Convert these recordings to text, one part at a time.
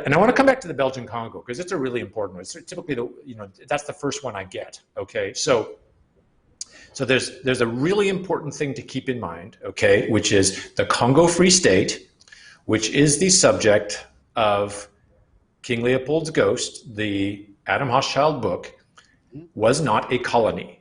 and I want to come back to the Belgian Congo because it's a really important one. It's typically that's the first one I get. Okay, so there's a really important thing to keep in mind. Okay, which is the Congo Free State, which is the subject of King Leopold's Ghost, the Adam Hochschild book, was not a colony.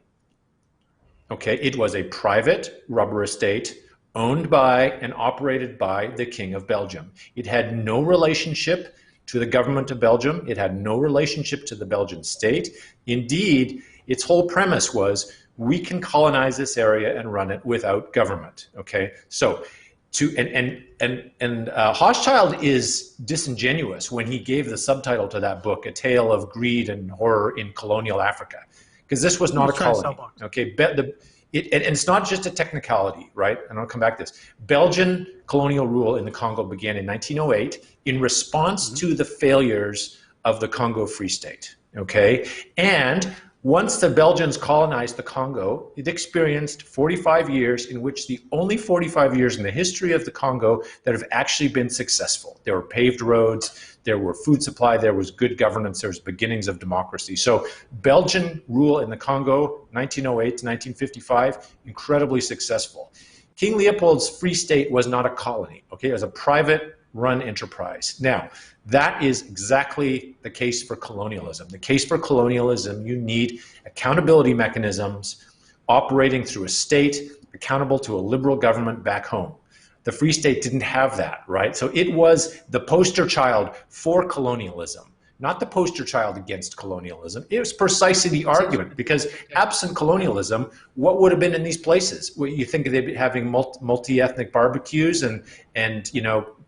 Okay, it was a private rubber estate owned by and operated by the King of Belgium. It had no relationship to the government of Belgium. It had no relationship to the Belgian state. Indeed, its whole premise was we can colonize this area and run it without government. Okay, so Hochschild is disingenuous when he gave the subtitle to that book, A Tale of Greed and Horror in Colonial Africa, because this was not a colony. Okay, and it's not just a technicality, right? And I'll come back to this. Belgian colonial rule in the Congo began in 1908 in response to the failures of the Congo Free State. Okay, and once the Belgians colonized the Congo, it experienced 45 years in which the only 45 years in the history of the Congo that have actually been successful. There were paved roads, there were food supply, there was good governance, there was beginnings of democracy. So Belgian rule in the Congo, 1908 to 1955, incredibly successful. King Leopold's Free State was not a colony, okay? It was a private run enterprise. Now, that is exactly the case for colonialism. The case for colonialism, you need accountability mechanisms operating through a state accountable to a liberal government back home. The Free State didn't have that, right? So it was the poster child for colonialism, not the poster child against colonialism. It was precisely the argument, because absent colonialism, what would have been in these places? Well, you think they'd be having multi-ethnic barbecues and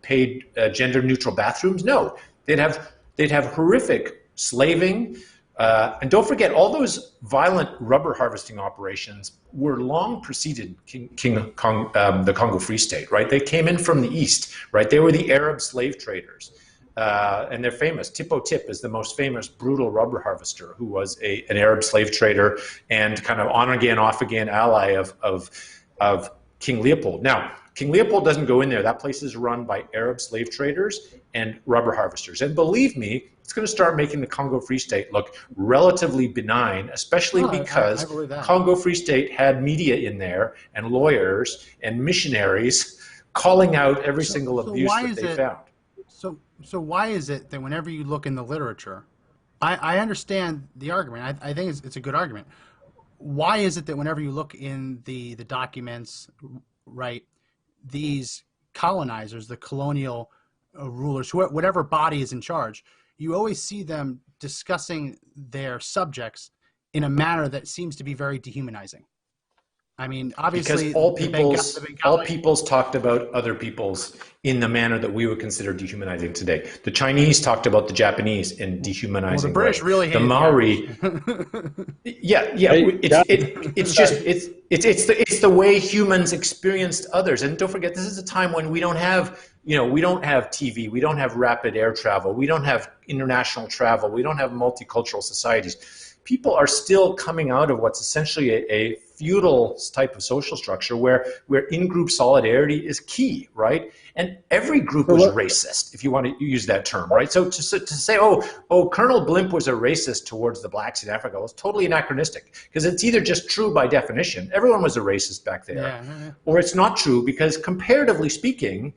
paid gender-neutral bathrooms? No, they'd have horrific slaving, and don't forget, all those violent rubber harvesting operations were long preceded the Congo Free State, right? They came in from the east, right? They were the Arab slave traders, and they're famous. Tipo Tip is the most famous brutal rubber harvester, who was an Arab slave trader and kind of on-again, off-again ally of King Leopold. Now, King Leopold doesn't go in there. That place is run by Arab slave traders and rubber harvesters. And believe me, it's going to start making the Congo Free State look relatively benign, especially because Congo Free State had media in there and lawyers and missionaries calling out every single abuse that they found. So why is it that whenever you look in the literature, I understand the argument. I think it's a good argument. Why is it that whenever you look in the documents, right, these colonizers, the colonial rulers, whatever body is in charge, you always see them discussing their subjects in a manner that seems to be very dehumanizing? I mean, obviously, because all peoples talked about other peoples in the manner that we would consider dehumanizing today. The Chinese talked about the Japanese in dehumanizing. Well, the British really hated the Maori. It's the way humans experienced others. And don't forget, this is a time when we don't have TV, we don't have rapid air travel, we don't have international travel, we don't have multicultural societies. People are still coming out of what's essentially a feudal type of social structure where in-group solidarity is key, right? And every group was racist, if you want to use that term, right? So to say, oh, Colonel Blimp was a racist towards the blacks in Africa was totally anachronistic, because it's either just true by definition, everyone was a racist back there, or it's not true because comparatively speaking,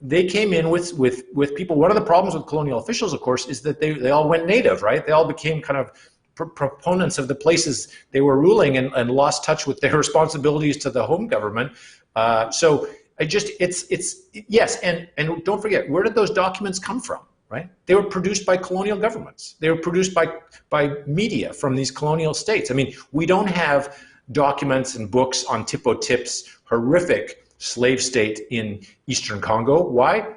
they came in with people. One of the problems with colonial officials, of course, is that they all went native, right? They all became kind of proponents of the places they were ruling and lost touch with their responsibilities to the home government. Yes, and don't forget, where did those documents come from, right? They were produced by colonial governments. They were produced by media from these colonial states. I mean, we don't have documents and books on Tipo Tip's horrific slave state in Eastern Congo. Why?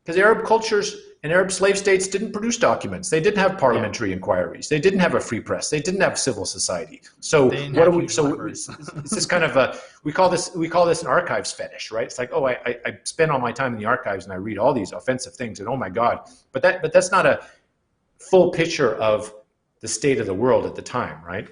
Because Arab cultures and Arab slave states didn't produce documents. They didn't have parliamentary inquiries. They didn't have a free press. They didn't have civil society. So what do we? So it's this kind of we call this an archives fetish, right? It's like, oh, I spend all my time in the archives and I read all these offensive things and oh my God, but that's not a full picture of the state of the world at the time, right?